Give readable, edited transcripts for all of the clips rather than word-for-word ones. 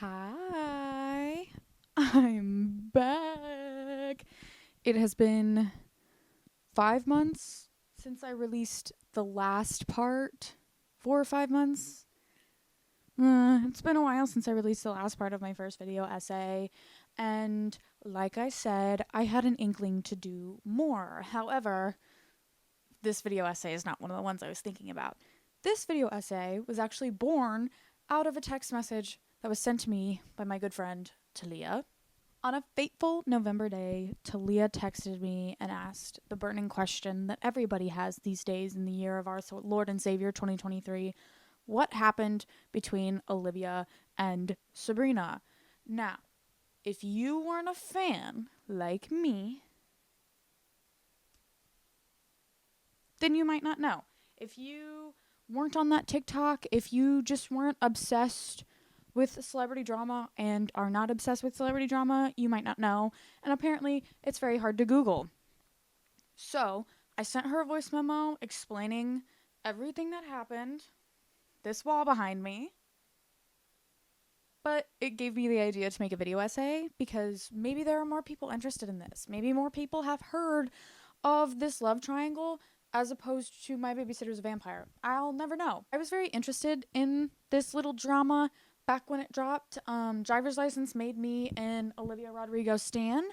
Hi, I'm back. It has been 5 months since I released the last part. 4 or 5 months. It's been a while since I released the last part of my first video essay. And like I said, I had an inkling to do more. However, this video essay is not one of the ones I was thinking about. This video essay was actually born out of a text message that was sent to me by my good friend Talia. On a fateful November day, Talia texted me and asked the burning question that everybody has these days in the year of our Lord and Savior 2023. What happened between Olivia and Sabrina? Now, if you weren't a fan like me, then you might not know. If you weren't on that TikTok, if you just weren't obsessed with celebrity drama and are not obsessed with celebrity drama, you might not know. And apparently, it's very hard to Google. So, I sent her a voice memo explaining everything that happened, this wall behind me. But it gave me the idea to make a video essay because maybe there are more people interested in this. Maybe more people have heard of this love triangle as opposed to My Babysitter's a Vampire. I'll never know. I was very interested in this little drama back when it dropped. Driver's License made me an Olivia Rodrigo stan,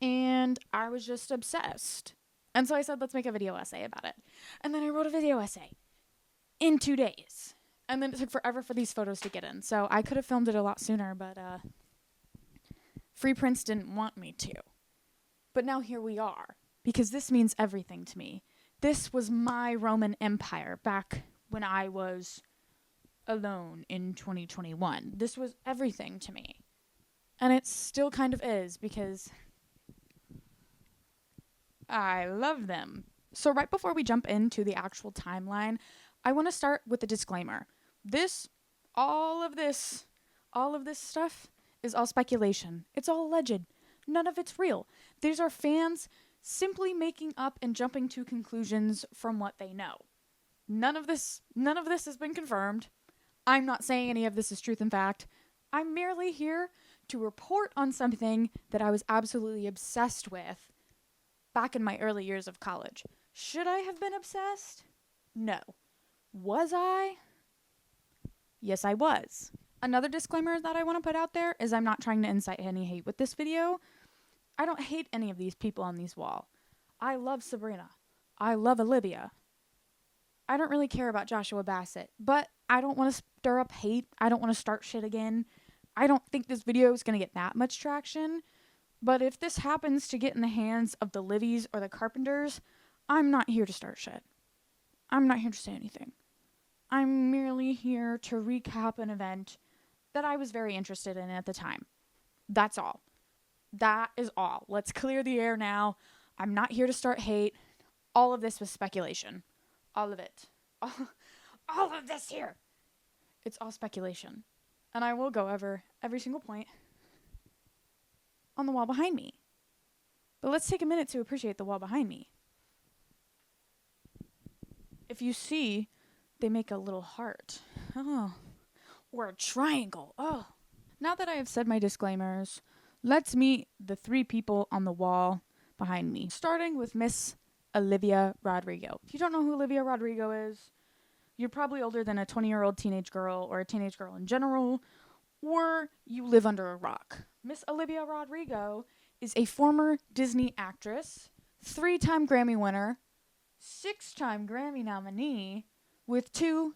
and I was just obsessed. And so I said, let's make a video essay about it. And then I wrote a video essay in 2 days. And then it took forever for these photos to get in. So I could have filmed it a lot sooner, but Free Prince didn't want me to. But now here we are, because this means everything to me. This was my Roman Empire back when I was alone in 2021. This was everything to me. And it still kind of is because I love them. So right before we jump into the actual timeline, I want to start with a disclaimer. All of this stuff is all speculation. It's all alleged. None of it's real. These are fans simply making up and jumping to conclusions from what they know. None of this has been confirmed. I'm not saying any of this is truth and fact. I'm merely here to report on something that I was absolutely obsessed with back in my early years of college. Should I have been obsessed? No. Was I? Yes, I was. Another disclaimer that I want to put out there is I'm not trying to incite any hate with this video. I don't hate any of these people on these wall. I love Sabrina. I love Olivia. I don't really care about Joshua Bassett, but I don't want to stir up hate. I don't want to start shit again. I don't think this video is going to get that much traction, but if this happens to get in the hands of the Livies or the Carpenters, I'm not here to start shit. I'm not here to say anything. I'm merely here to recap an event that I was very interested in at the time. That's all. That is all. Let's clear the air now. I'm not here to start hate. All of this was speculation. All of it. All of this here. It's all speculation. And I will go over every single point on the wall behind me. But let's take a minute to appreciate the wall behind me. If you see, they make a little heart. Oh. Or a triangle. Oh. Now that I have said my disclaimers, let's meet the three people on the wall behind me. Starting with Miss Olivia Rodrigo. If you don't know who Olivia Rodrigo is, you're probably older than a 20-year-old teenage girl or a teenage girl in general, or you live under a rock. Miss Olivia Rodrigo is a former Disney actress, 3-time Grammy winner, 6-time Grammy nominee, with 2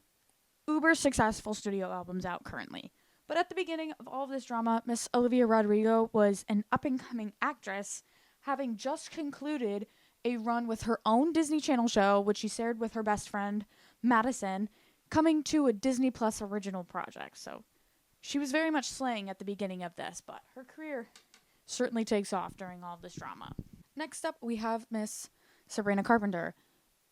uber successful studio albums out currently. But at the beginning of all of this drama, Miss Olivia Rodrigo was an up-and-coming actress, having just concluded a run with her own Disney Channel show, which she shared with her best friend, Madison, coming to a Disney Plus original project. So she was very much slaying at the beginning of this, but her career certainly takes off during all of this drama. Next up, we have Miss Sabrina Carpenter.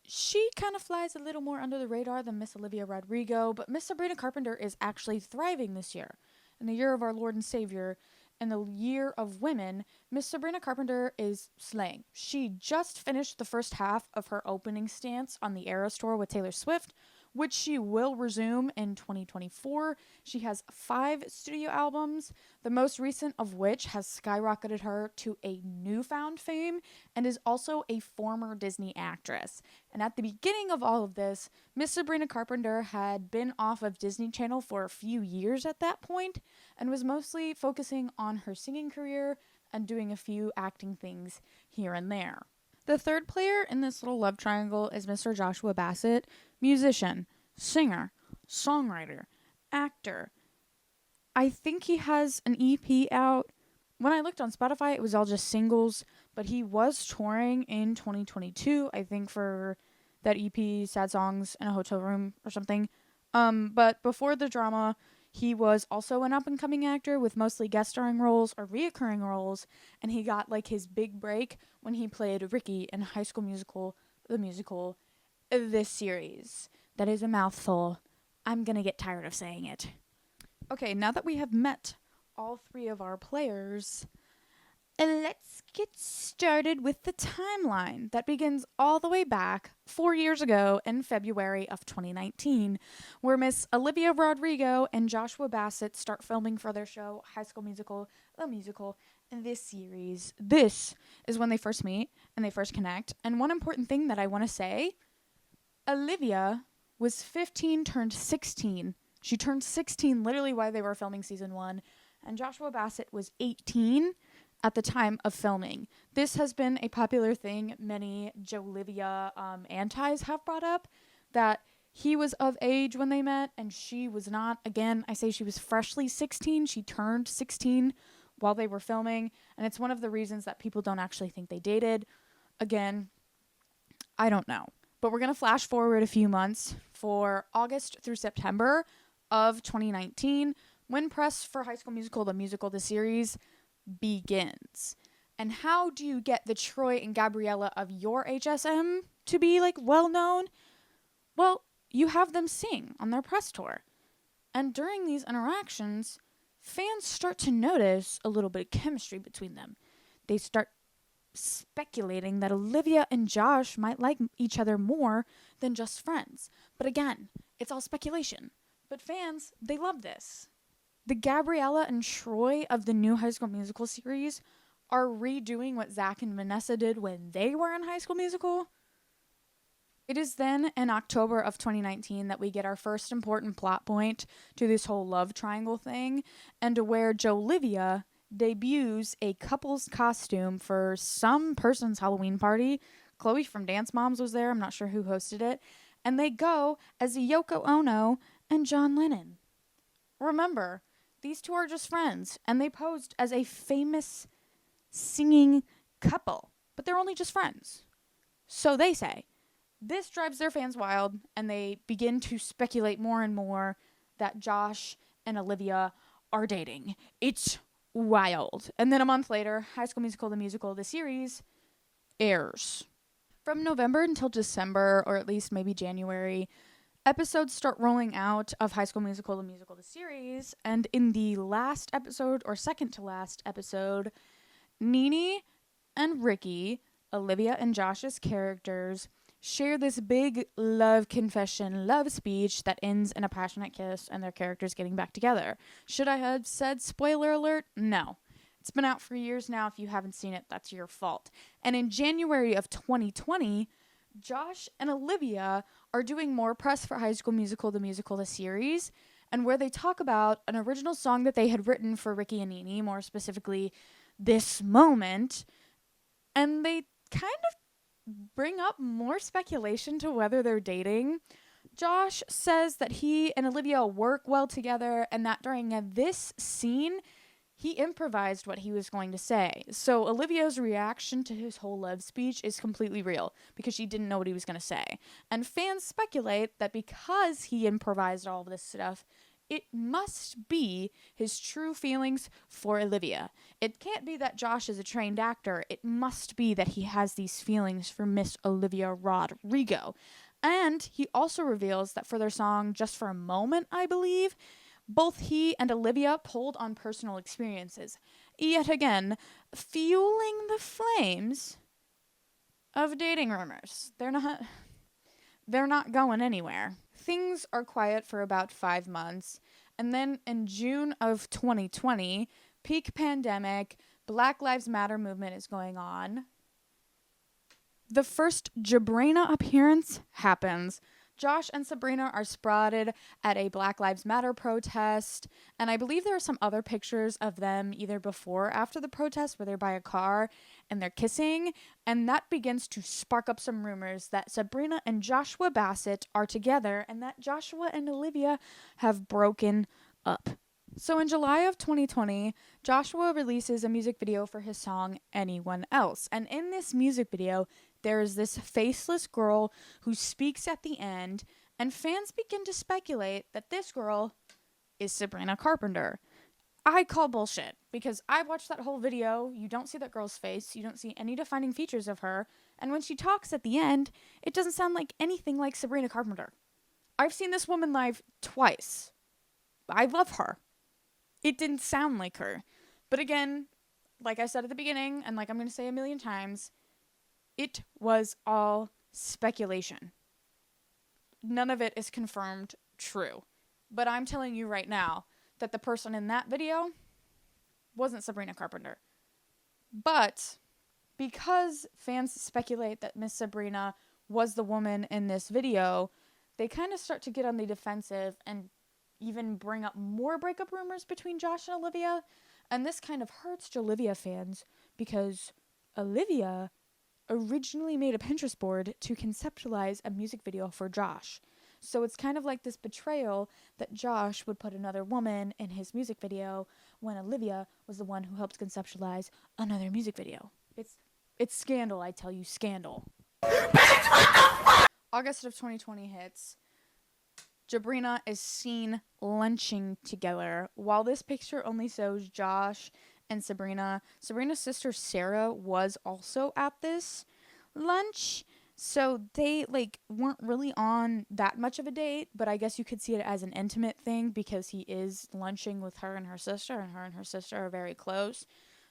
She kind of flies a little more under the radar than Miss Olivia Rodrigo, but Miss Sabrina Carpenter is actually thriving this year. In the year of our Lord and Savior, in the year of women, Miss Sabrina Carpenter is slaying. She just finished the first half of her opening stance on the Eras Tour with Taylor Swift, which she will resume in 2024. She has 5 studio albums, the most recent of which has skyrocketed her to a newfound fame, and is also a former Disney actress. And at the beginning of all of this, Miss Sabrina Carpenter had been off of Disney Channel for a few years at that point, and was mostly focusing on her singing career and doing a few acting things here and there. The third player in this little love triangle is Mr. Joshua Bassett, musician, singer, songwriter, actor. I think he has an EP out. When I looked on Spotify, it was all just singles, but he was touring in 2022, I think, for that EP, Sad Songs in a Hotel Room or something. But before the drama, he was also an up-and-coming actor with mostly guest starring roles or reoccurring roles, and he got like his big break when he played Ricky in High School Musical, the musical, this series. That is a mouthful. I'm gonna get tired of saying it. Okay, now that we have met all 3 of our players, let's get started with the timeline that begins all the way back 4 years ago in February of 2019, where Miss Olivia Rodrigo and Joshua Bassett start filming for their show High School Musical, the musical, in this series. This is when they first meet and they first connect. And one important thing that I want to say, Olivia was 15, turned 16. She turned 16 literally while they were filming season 1, and Joshua Bassett was 18 at the time of filming. This has been a popular thing many Jolivia antis have brought up, that he was of age when they met and she was not. Again, I say she was freshly 16. She turned 16 while they were filming, and it's one of the reasons that people don't actually think they dated. Again, I don't know. But we're going to flash forward a few months for August through September of 2019, when press for High School Musical, the musical, the series, begins. And how do you get the Troy and Gabriella of your HSM to be like well known? Well, you have them sing on their press tour. And during these interactions, fans start to notice a little bit of chemistry between them. They start speculating that Olivia and Josh might like each other more than just friends. But again, it's all speculation. But fans, they love this. The Gabriella and Troy of the new High School Musical series are redoing what Zach and Vanessa did when they were in High School Musical. It is then in October of 2019 that we get our first important plot point to this whole love triangle thing, and to where Jolivia debuts a couple's costume for some person's Halloween party. Chloe from Dance Moms was there. I'm not sure who hosted it. And they go as Yoko Ono and John Lennon. Remember, these 2 are just friends, and they posed as a famous singing couple, but they're only just friends. So they say. This drives their fans wild, and they begin to speculate more and more that Josh and Olivia are dating. It's wild. And then a month later, High School Musical, the musical, the series, airs. From November until December, or at least maybe January, episodes start rolling out of High School Musical, the musical, the series, and in the last episode, or second to last episode, Nene and Ricky, Olivia and Josh's characters, share this big love confession, love speech that ends in a passionate kiss and their characters getting back together. Should I have said spoiler alert? No. It's been out for years now. If you haven't seen it, that's your fault. And in January of 2020, Josh and Olivia are doing more press for High School Musical, the series, and where they talk about an original song that they had written for Ricky and Nene, more specifically, This Moment, and they kind of bring up more speculation to whether they're dating. Josh says that he and Olivia work well together, and that during this scene, he improvised what he was going to say. So Olivia's reaction to his whole love speech is completely real, because she didn't know what he was going to say. And fans speculate that because he improvised all of this stuff, it must be his true feelings for Olivia. It can't be that Josh is a trained actor. It must be that he has these feelings for Miss Olivia Rodrigo. And he also reveals that for their song Just for a Moment, I believe, both he and Olivia pulled on personal experiences, yet again, fueling the flames of dating rumors. They're not going anywhere. things are quiet for about 5 months. And then in June of 2020, peak pandemic, Black Lives Matter movement is going on. The first Jabrina appearance happens. Josh and Sabrina are spotted at a Black Lives Matter protest, and I believe there are some other pictures of them either before or after the protest where they're by a car and they're kissing, and that begins to spark up some rumors that Sabrina and Joshua Bassett are together and that Joshua and Olivia have broken up. So in July of 2020, Joshua releases a music video for his song Anyone Else, and in this music video, there is this faceless girl who speaks at the end, and fans begin to speculate that this girl is Sabrina Carpenter. I call bullshit, because I watched that whole video. You don't see that girl's face. You don't see any defining features of her. And when she talks at the end, it doesn't sound like anything like Sabrina Carpenter. I've seen this woman live twice. I love her. It didn't sound like her. But again, like I said at the beginning, and like I'm going to say a million times, it was all speculation. None of it is confirmed true. But I'm telling you right now that the person in that video wasn't Sabrina Carpenter. But because fans speculate that Miss Sabrina was the woman in this video, they kind of start to get on the defensive and even bring up more breakup rumors between Josh and Olivia. And this kind of hurts Jolivia fans because Olivia originally made a Pinterest board to conceptualize a music video for Josh. So it's kind of like this betrayal that Josh would put another woman in his music video when Olivia was the one who helped conceptualize another music video. It's scandal, I tell you, scandal. August of 2020 hits. Jabrina is seen lunching together. While this picture only shows Josh and Sabrina, Sabrina's sister Sarah was also at this lunch. So they weren't really on that much of a date, but I guess you could see it as an intimate thing because he is lunching with her and her sister, and her and her sister are very close.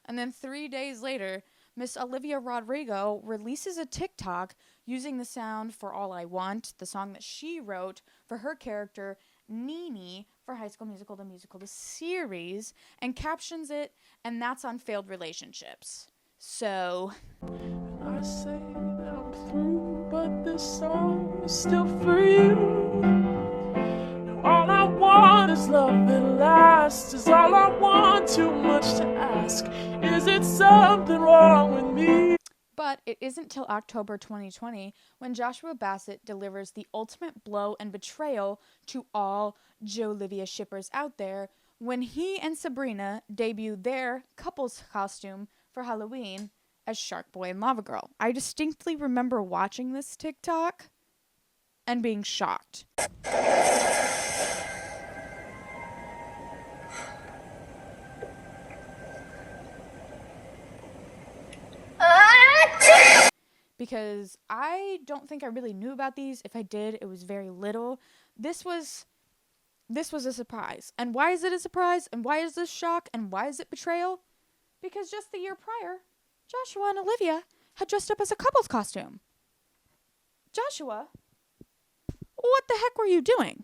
And then 3 days later, Miss Olivia Rodrigo releases a TikTok using the sound for All I Want, the song that she wrote for her character Nene for High School Musical, the series, and captions it, and that's on failed relationships. So I say that I'm through, but this song is still for you. Now all I want is love that lasts. Is all I want too much to ask? Is it something wrong with me? But it isn't till October 2020 when Joshua Bassett delivers the ultimate blow and betrayal to all Jolivia shippers out there when he and Sabrina debut their couple's costume for Halloween as Shark Boy and Lava Girl. I distinctly remember watching this TikTok and being shocked. Because I don't think I really knew about these. If I did, it was very little. This was a surprise. And why is it a surprise? And why is this shock? And why is it betrayal? Because just the year prior, Joshua and Olivia had dressed up as a couple's costume. Joshua, what the heck were you doing?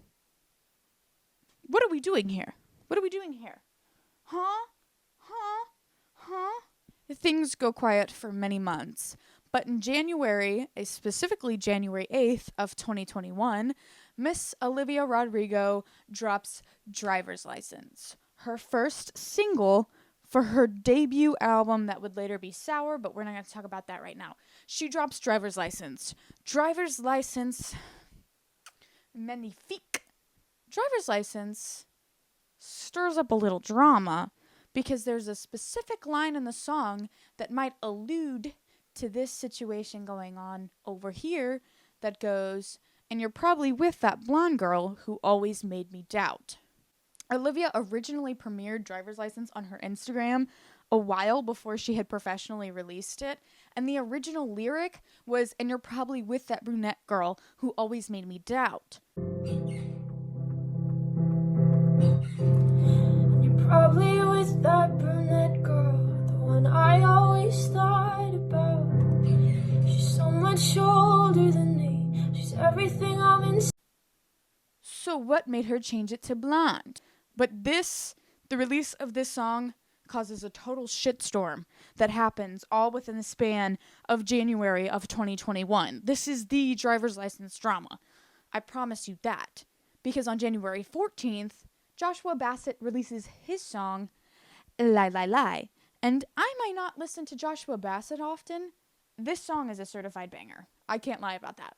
What are we doing here? What are we doing here? Huh? Things go quiet for many months. But in January, specifically January 8th of 2021, Miss Olivia Rodrigo drops Driver's License, her first single for her debut album that would later be Sour, but we're not going to talk about that right now. She drops Driver's License. Driver's License, magnifique. Driver's License stirs up a little drama because there's a specific line in the song that might allude to this situation going on over here that goes, and you're probably with that blonde girl who always made me doubt. Olivia originally premiered Driver's License on her Instagram a while before she had professionally released it, and the original lyric was, and you're probably with that brunette girl who always made me doubt. You're probably with that brunette girl, the one I always thought about. She's so much older than me. She's everything I'm in. So what made her change it to blonde? But the release of this song causes a total shitstorm that happens all within the span of January of 2021. This is the driver's license drama. I promise you that. Because on January 14th, Joshua Bassett releases his song, Lie, Lie, Lie. And I might not listen to Joshua Bassett often. This song is a certified banger. I can't lie about that.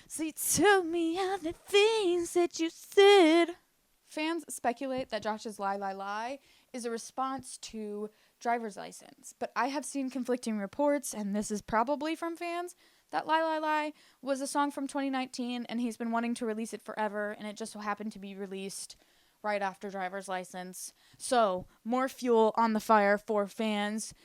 See, tell me all the things that you said. Fans speculate that Josh's Lie, Lie, Lie is a response to driver's license. But I have seen conflicting reports, and this is probably from fans, that Lie, Lie, Lie was a song from 2019, and he's been wanting to release it forever, and it just so happened to be released right after driver's license. So, more fuel on the fire for fans.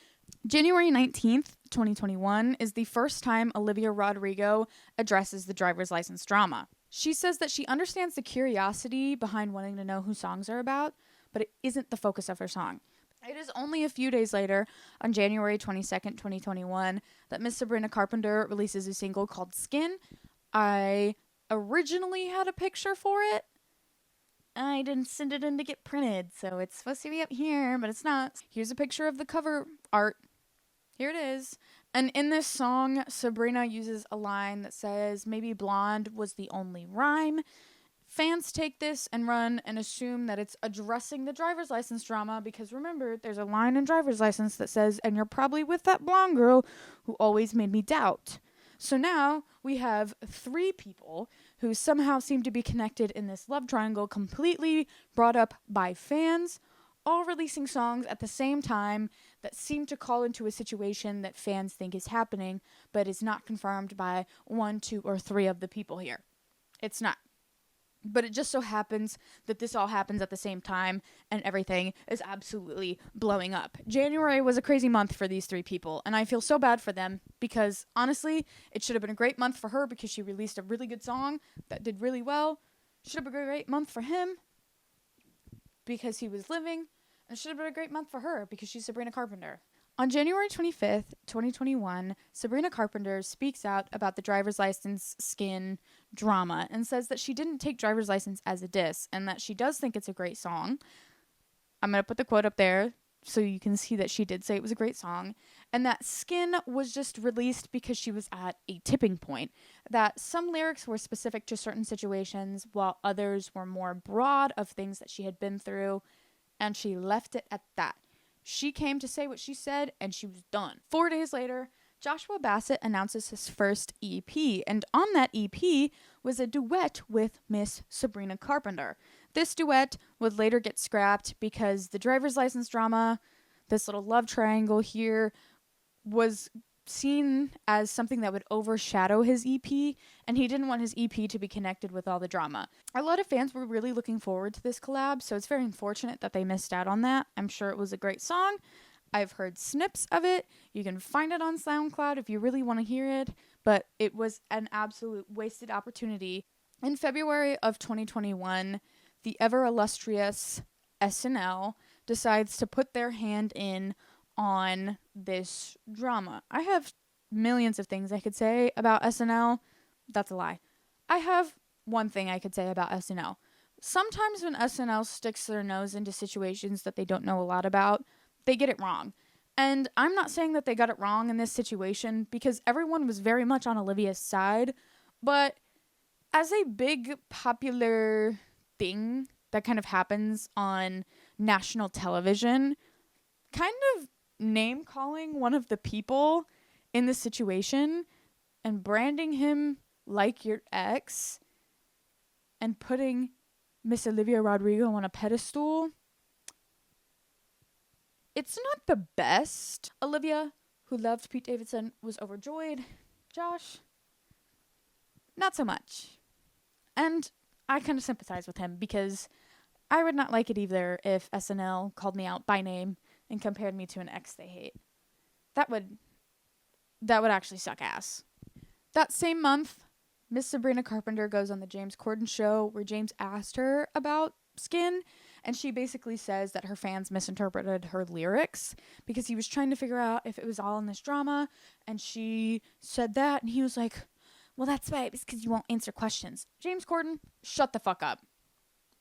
January 19th, 2021 is the first time Olivia Rodrigo addresses the driver's license drama. She says that she understands the curiosity behind wanting to know who songs are about, but it isn't the focus of her song. It is only a few days later, on January 22nd, 2021, that Miss Sabrina Carpenter releases a single called Skin. I originally had a picture for it. I didn't send it in to get printed, so it's supposed to be up here, but it's not. Here's a picture of the cover art. Here it is. And in this song, Sabrina uses a line that says, maybe blonde was the only rhyme. Fans take this and run and assume that it's addressing the driver's license drama because remember, there's a line in driver's license that says, and you're probably with that blonde girl who always made me doubt. So now we have 3 people who somehow seem to be connected in this love triangle, completely brought up by fans, all releasing songs at the same time that seem to call into a situation that fans think is happening, but is not confirmed by 1, 2, or 3 of the people here. It's not. But it just so happens that this all happens at the same time and everything is absolutely blowing up. January was a crazy month for these 3 people, and I feel so bad for them because, honestly, it should have been a great month for her because she released a really good song that did really well. It should have been a great month for him because he was living, and it should have been a great month for her because she's Sabrina Carpenter. On January 25th, 2021, Sabrina Carpenter speaks out about the driver's license Skin drama and says that she didn't take driver's license as a diss and that she does think it's a great song. I'm going to put the quote up there so you can see that she did say it was a great song, and that Skin was just released because she was at a tipping point, that some lyrics were specific to certain situations while others were more broad of things that she had been through, and she left it at that. She came to say what she said, and she was done. 4 days later, Joshua Bassett announces his first EP, and on that EP was a duet with Miss Sabrina Carpenter. This duet would later get scrapped because the driver's license drama, this little love triangle here, was seen as something that would overshadow his EP, and he didn't want his EP to be connected with all the drama. A lot of fans were really looking forward to this collab, so it's very unfortunate that they missed out on that. I'm sure it was a great song. I've heard snips of it. You can find it on SoundCloud if you really want to hear it, but it was an absolute wasted opportunity. In February of 2021, the ever illustrious SNL decides to put their hand in on this drama. I have millions of things I could say about SNL. That's a lie. I have one thing I could say about SNL. Sometimes when SNL sticks their nose into situations that they don't know a lot about, they get it wrong. And I'm not saying that they got it wrong in this situation because everyone was very much on Olivia's side, but as a big popular thing that kind of happens on national television, kind of name calling one of the people in the situation and branding him like your ex and putting Miss Olivia Rodrigo on a pedestal, it's not the best. Olivia, who loved Pete Davidson, was overjoyed. Josh, not so much. And I kind of sympathize with him because I would not like it either if SNL called me out by name and compared me to an ex they hate. That would actually suck ass. That same month, Miss Sabrina Carpenter goes on the James Corden show where James asked her about Skin, and she basically says that her fans misinterpreted her lyrics because he was trying to figure out if it was all in this drama, and she said that, and he was like, Well, that's why. It's because you won't answer questions. James Corden, shut the fuck up.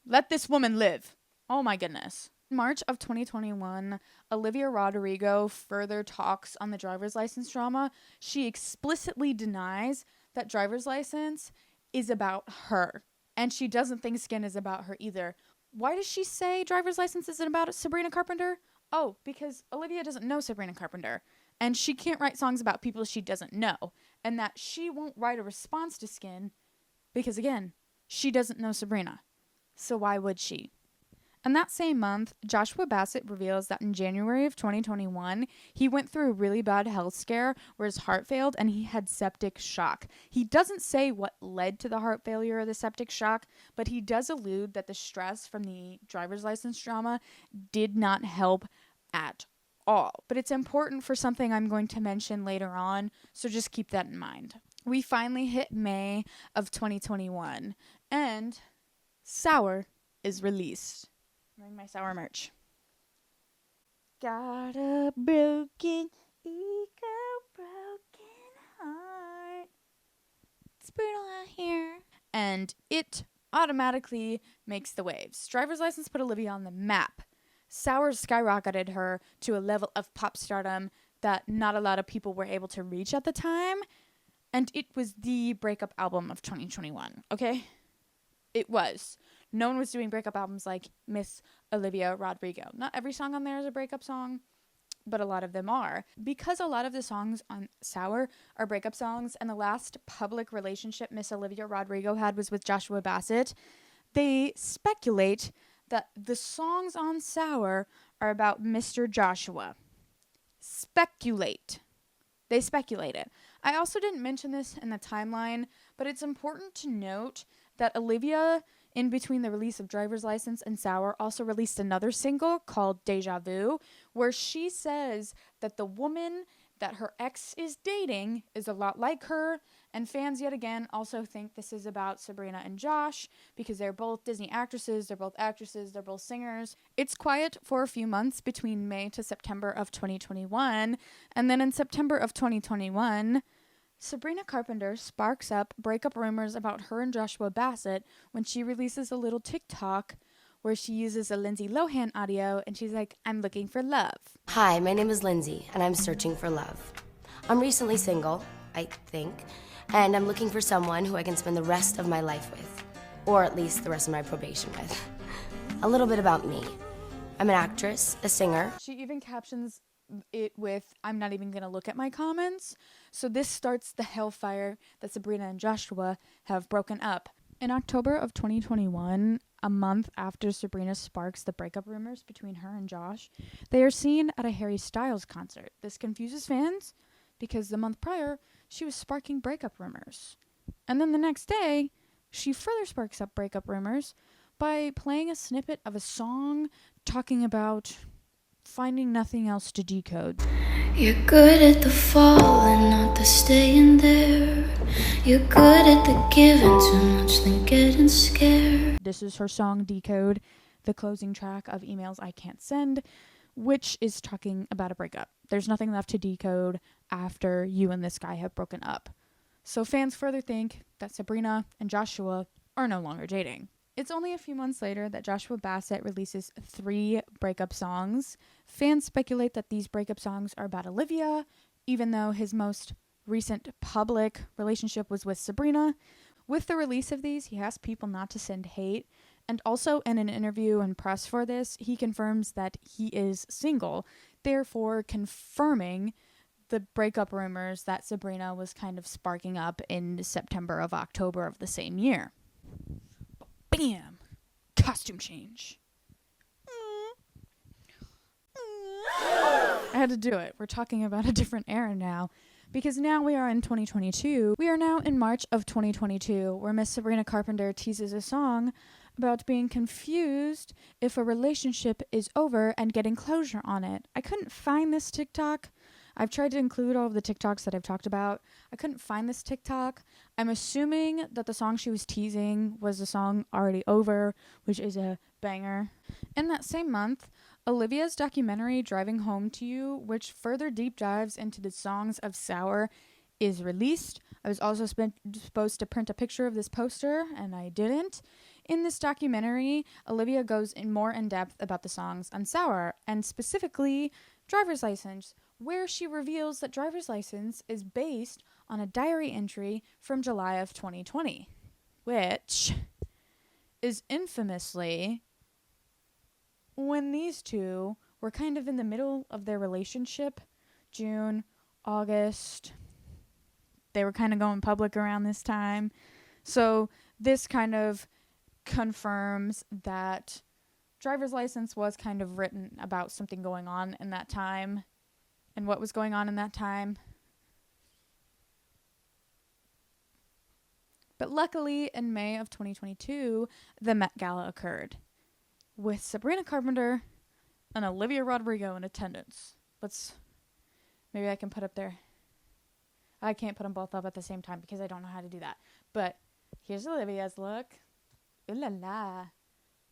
Let this woman live. Oh my goodness. In March of 2021, Olivia Rodrigo further talks on the driver's license drama. She explicitly denies that driver's license is about her. And she doesn't think Skin is about her either. Why does she say driver's license isn't about Sabrina Carpenter? Oh, because Olivia doesn't know Sabrina Carpenter. And she can't write songs about people she doesn't know. And that she won't write a response to Skin because, again, she doesn't know Sabrina. So why would she? And that same month, Joshua Bassett reveals that in January of 2021, he went through a really bad health scare where his heart failed and he had septic shock. He doesn't say what led to the heart failure or the septic shock, but he does allude that the stress from the driver's license drama did not help at all. But it's important for something I'm going to mention later on, so just keep that in mind. We finally hit May of 2021, and Sour is released. I'm wearing my Sour merch. Got a broken ego, broken heart. It's brutal out here. And it automatically makes the waves. Driver's License put Olivia on the map. Sour skyrocketed her to a level of pop stardom that not a lot of people were able to reach at the time. And it was the breakup album of 2021, okay? It was. No one was doing breakup albums like Miss Olivia Rodrigo. Not every song on there is a breakup song, but a lot of them are. Because a lot of the songs on Sour are breakup songs, and the last public relationship Miss Olivia Rodrigo had was with Joshua Bassett, they speculate that the songs on Sour are about Mr. Joshua. Speculate. They speculate it. I also didn't mention this in the timeline, but it's important to note that Olivia, in between the release of Driver's License and Sour, also released another single called Deja Vu, where she says that the woman that her ex is dating is a lot like her, and fans yet again also think this is about Sabrina and Josh because they're both Disney actresses, they're both actresses, they're both singers. It's quiet for a few months between May to September of 2021, and then in September of 2021, Sabrina Carpenter sparks up breakup rumors about her and Joshua Bassett when she releases a little TikTok where she uses a Lindsay Lohan audio and she's like, "I'm looking for love." Hi, my name is Lindsay, and I'm searching for love. I'm recently single, I think, and I'm looking for someone who I can spend the rest of my life with, or at least the rest of my probation with. A little bit about me. I'm an actress, a singer. She even captions it with, "I'm not even going to look at my comments." So this starts the hellfire that Sabrina and Joshua have broken up. In October of 2021, a month after Sabrina sparks the breakup rumors between her and Josh, they are seen at a Harry Styles concert. This confuses fans because the month prior, she was sparking breakup rumors. And then the next day, she further sparks up breakup rumors by playing a snippet of a song talking about finding nothing else to decode. You're good at the falling, not the staying there. You're good at the giving too much, then getting scared. This is her song Decode, the closing track of Emails I Can't Send, which is talking about a breakup. There's nothing left to decode after you and this guy have broken up. So fans further think that Sabrina and Joshua are no longer dating. It's only a few months later that Joshua Bassett releases 3 breakup songs. Fans speculate that these breakup songs are about Olivia, even though his most recent public relationship was with Sabrina. With the release of these, he asked people not to send hate, and also in an interview and press for this, he confirms that he is single, therefore confirming the breakup rumors that Sabrina was kind of sparking up in September of October of the same year. Bam! Costume change. I had to do it. We're talking about a different era now. Because now we are in 2022. We are now in March of 2022, where Miss Sabrina Carpenter teases a song about being confused if a relationship is over and getting closure on it. I couldn't find this TikTok. I've tried to include all of the TikToks that I've talked about. I couldn't find this TikTok. I'm assuming that the song she was teasing was the song Already Over, which is a banger. In that same month, Olivia's documentary Driving Home to You, which further deep dives into the songs of Sour, is released. I was also supposed to print a picture of this poster, and I didn't. In this documentary, Olivia goes in more in depth about the songs on Sour, and specifically Driver's License, where she reveals that Driver's License is based on a diary entry from July of 2020, which is infamously when these two were kind of in the middle of their relationship. June, August, they were kind of going public around this time. So this kind of confirms that Driver's License was kind of written about something going on in that time. And what was going on in that time? But luckily, in May of 2022, the Met Gala occurred, with Sabrina Carpenter and Olivia Rodrigo in attendance. Maybe I can put up there. I can't put them both up at the same time because I don't know how to do that. But here's Olivia's look. Ooh la la.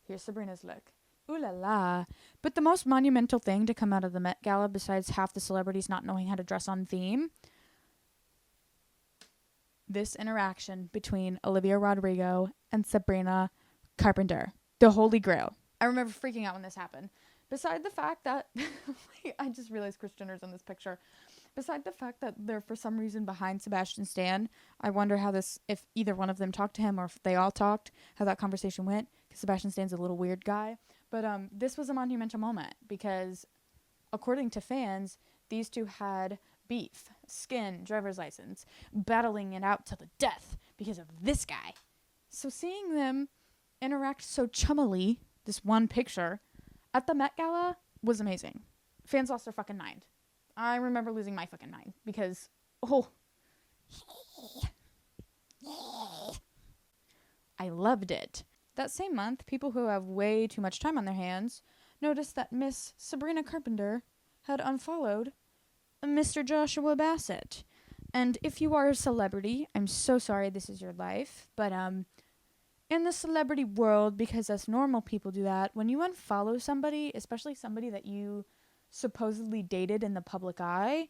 Here's Sabrina's look. Ooh la la. But the most monumental thing to come out of the Met Gala, besides half the celebrities not knowing how to dress on theme, this interaction between Olivia Rodrigo and Sabrina Carpenter. The Holy Grail. I remember freaking out when this happened. Beside the fact that I just realized Kris Jenner's in this picture. Beside the fact that they're for some reason behind Sebastian Stan, I wonder if either one of them talked to him or if they all talked, how that conversation went, because Sebastian Stan's a little weird guy. But this was a monumental moment because, according to fans, these two had beef, skin, Driver's License, battling it out to the death because of this guy. So seeing them interact so chummily, this one picture, at the Met Gala was amazing. Fans lost their fucking mind. I remember losing my fucking mind because, I loved it. That same month, people who have way too much time on their hands noticed that Miss Sabrina Carpenter had unfollowed Mr. Joshua Bassett. And if you are a celebrity, I'm so sorry this is your life, but in the celebrity world, because us normal people do that, when you unfollow somebody, especially somebody that you supposedly dated in the public eye,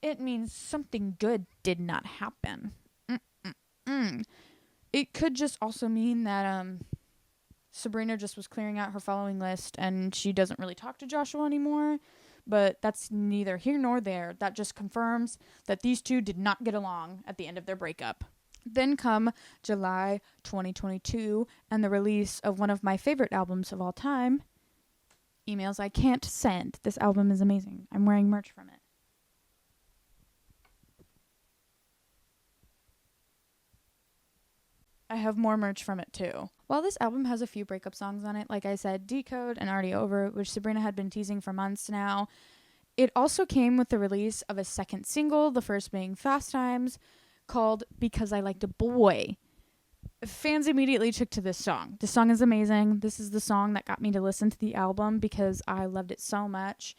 it means something good did not happen. It could just also mean that Sabrina just was clearing out her following list and she doesn't really talk to Joshua anymore, but that's neither here nor there. That just confirms that these two did not get along at the end of their breakup. Then come July 2022 and the release of one of my favorite albums of all time, Emails I Can't Send. This album is amazing. I'm wearing merch from it. I have more merch from it too. While this album has a few breakup songs on it, like I said, Decode and Already Over, which Sabrina had been teasing for months now, it also came with the release of a second single, the first being Fast Times, called Because I Liked a Boy. Fans immediately took to this song. The song is amazing. This is the song that got me to listen to the album because I loved it so much.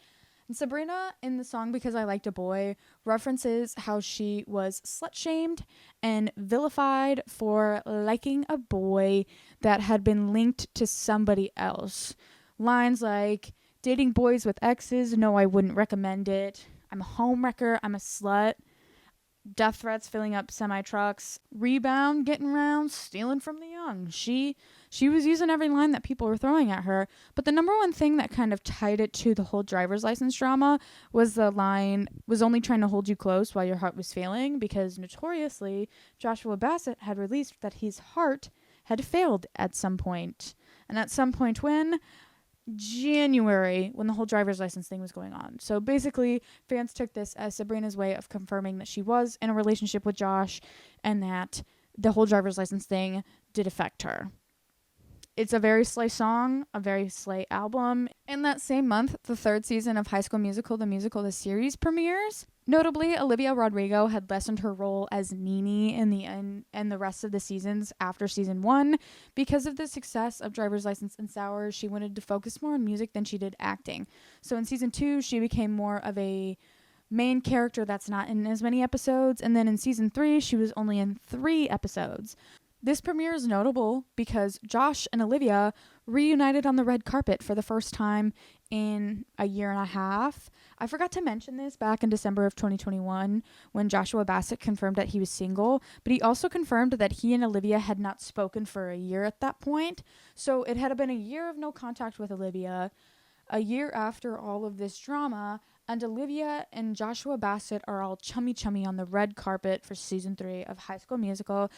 And Sabrina, in the song Because I Liked a Boy, references how she was slut-shamed and vilified for liking a boy that had been linked to somebody else. Lines like, dating boys with exes, no, I wouldn't recommend it. I'm a homewrecker, I'm a slut. Death threats filling up semi-trucks, rebound, getting around, stealing from the young. She was using every line that people were throwing at her, but the number one thing that kind of tied it to the whole driver's license drama was the line, was only trying to hold you close while your heart was failing, because notoriously, Joshua Bassett had released that his heart had failed at some point. And at some point when? January, when the whole driver's license thing was going on. So basically, fans took this as Sabrina's way of confirming that she was in a relationship with Josh and that the whole driver's license thing did affect her. It's a very slay song, a very slay album. In that same month, the third season of High School Musical, the series premieres. Notably, Olivia Rodrigo had lessened her role as Nene in the rest of the seasons after season 1. Because of the success of Driver's License and Sour, she wanted to focus more on music than she did acting. So in season 2, she became more of a main character that's not in as many episodes. And then in season 3, she was only in 3 episodes. This premiere is notable because Josh and Olivia reunited on the red carpet for the first time in a year and a half. I forgot to mention this back in December of 2021 when Joshua Bassett confirmed that he was single, but he also confirmed that he and Olivia had not spoken for a year at that point. So it had been a year of no contact with Olivia, a year after all of this drama, and Olivia and Joshua Bassett are all chummy on the red carpet for season 3 of High School Musical,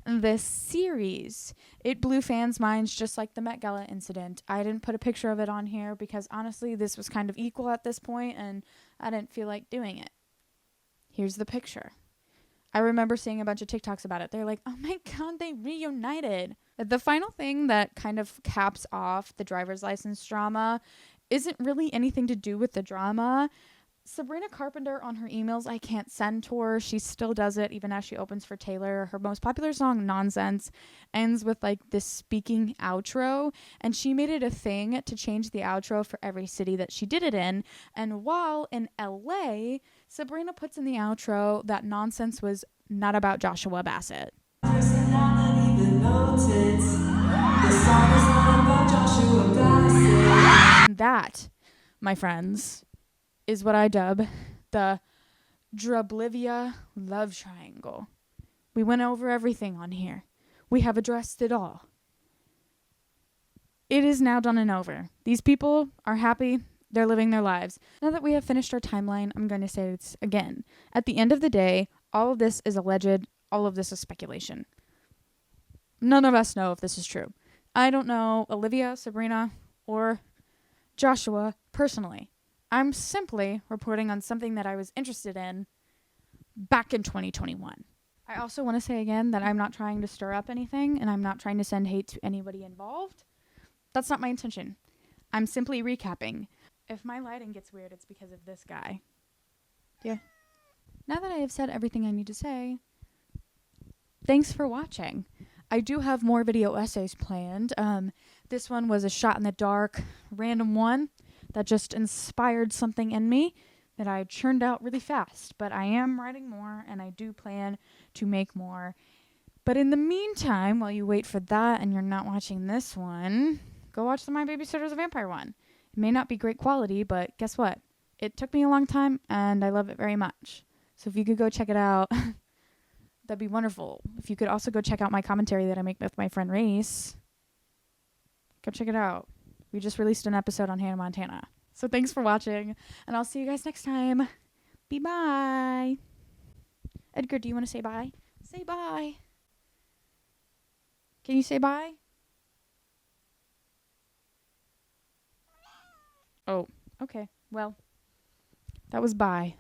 this series. It blew fans' minds just like the Met Gala incident. I didn't put a picture of it on here because honestly this was kind of equal at this point and I didn't feel like doing it. Here's the picture. I remember seeing a bunch of TikToks about it. They're like, oh my god, they reunited. The final thing that kind of caps off the driver's license drama isn't really anything to do with the drama. Sabrina Carpenter on her emails I can't send to her. She still does it even as she opens for Taylor. Her most popular song, Nonsense, ends with like this speaking outro, and she made it a thing to change the outro for every city that she did it in. And while in LA, Sabrina puts in the outro that Nonsense was not about Joshua Bassett. That, my friends, is what I dub the Drublivia love triangle. We went over everything on here. We have addressed it all. It is now done and over. These people are happy. They're living their lives. Now that we have finished our timeline, I'm going to say this again. At the end of the day, all of this is alleged. All of this is speculation. None of us know if this is true. I don't know Olivia, Sabrina, or Joshua personally. I'm simply reporting on something that I was interested in back in 2021. I also want to say again that I'm not trying to stir up anything and I'm not trying to send hate to anybody involved. That's not my intention. I'm simply recapping. If my lighting gets weird, it's because of this guy. Yeah. Now that I have said everything I need to say, thanks for watching. I do have more video essays planned. This one was a shot in the dark, random one that just inspired something in me that I churned out really fast. But I am writing more, and I do plan to make more. But in the meantime, while you wait for that and you're not watching this one, go watch the My Babysitter's a Vampire one. It may not be great quality, but guess what? It took me a long time, and I love it very much. So if you could go check it out, that'd be wonderful. If you could also go check out my commentary that I make with my friend Reese, go check it out. We just released an episode on Hannah Montana. So thanks for watching, and I'll see you guys next time. Bye-bye. Edgar, do you want to say bye? Say bye. Can you say bye? Oh, okay. Well, that was bye.